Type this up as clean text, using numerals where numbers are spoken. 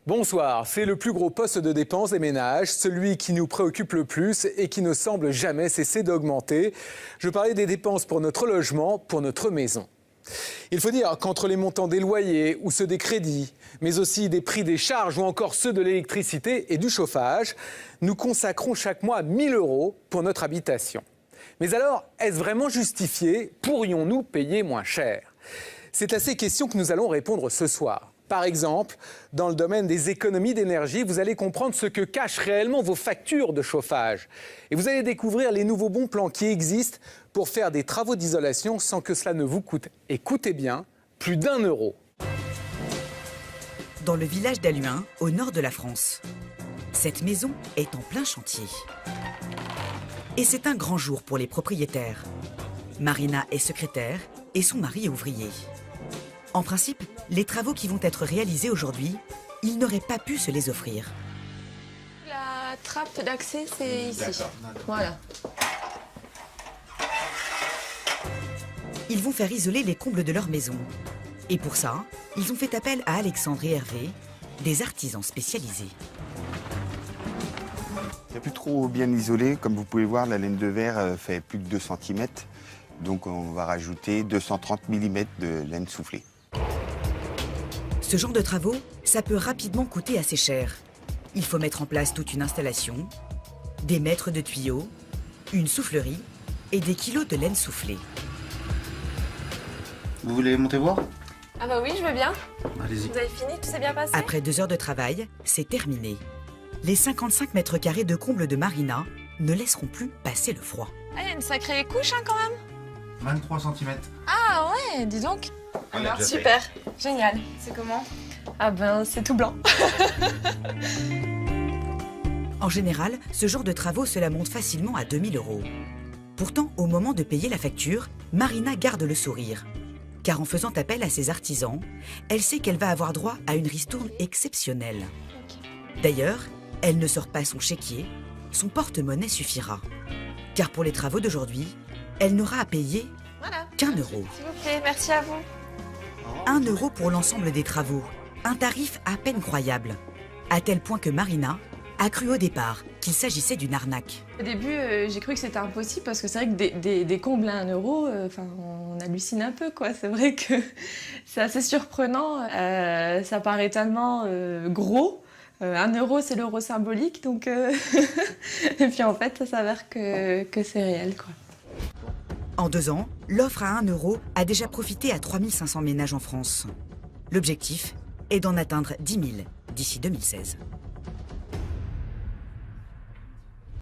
Bonsoir, c'est le plus gros poste de dépense des ménages, celui qui nous préoccupe le plus et qui ne semble jamais cesser d'augmenter. Je parlais des dépenses pour notre logement, pour notre maison. Il faut dire qu'entre les montants des loyers ou ceux des crédits, mais aussi des prix des charges ou encore ceux de l'électricité et du chauffage, nous consacrons chaque mois 1 000 € pour notre habitation. Mais alors, est-ce vraiment justifié? Pourrions-nous payer moins cher? C'est à ces questions que nous allons répondre ce soir. Par exemple, dans le domaine des économies d'énergie, vous allez comprendre ce que cachent réellement vos factures de chauffage. Et vous allez découvrir les nouveaux bons plans qui existent pour faire des travaux d'isolation sans que cela ne vous coûte, écoutez bien, plus d'1 €. Dans le village d'Halluin, au nord de la France. Cette maison est en plein chantier. Et c'est un grand jour pour les propriétaires. Marina est secrétaire et son mari est ouvrier. En principe, les travaux qui vont être réalisés aujourd'hui, ils n'auraient pas pu se les offrir. La trappe d'accès, c'est ici. Voilà. Ils vont faire isoler les combles de leur maison. Et pour ça, ils ont fait appel à Alexandre et Hervé, des artisans spécialisés. C'est plus trop bien isolé. Comme vous pouvez voir, la laine de verre fait plus de 2 cm. Donc on va rajouter 230 mm de laine soufflée. Ce genre de travaux, ça peut rapidement coûter assez cher. Il faut mettre en place toute une installation, des mètres de tuyaux, une soufflerie et des kilos de laine soufflée. Vous voulez monter voir? Ah bah oui, je veux bien. Allez-y. Vous avez fini? Tout s'est bien passé? Après 2 heures de travail, c'est terminé. Les 55 mètres carrés de comble de Marina ne laisseront plus passer le froid. Ah, il y a une sacrée couche quand même. 23 cm. Ah ouais, dis donc. Alors, super, génial. C'est comment? Ah ben, c'est tout blanc. En général, ce genre de travaux, cela monte facilement à 2 000 €. Pourtant, au moment de payer la facture, Marina garde le sourire. Car en faisant appel à ses artisans, elle sait qu'elle va avoir droit à une ristourne exceptionnelle. D'ailleurs, elle ne sort pas son chéquier, son porte-monnaie suffira. Car pour les travaux d'aujourd'hui, elle n'aura à payer Voilà. qu'1 €. S'il vous plaît, merci à vous. 1 € pour l'ensemble des travaux. Un tarif à peine croyable. À tel point que Marina a cru au départ qu'il s'agissait d'une arnaque. Au début, j'ai cru que c'était impossible parce que c'est vrai que des combles à 1 €, on hallucine un peu, quoi. C'est vrai que c'est assez surprenant. Ça paraît tellement gros. 1 €, c'est l'euro symbolique, donc... Et puis en fait, ça s'avère que c'est réel, quoi. En 2 ans, l'offre à 1 € a déjà profité à 3 500 ménages en France. L'objectif est d'en atteindre 10 000 d'ici 2016.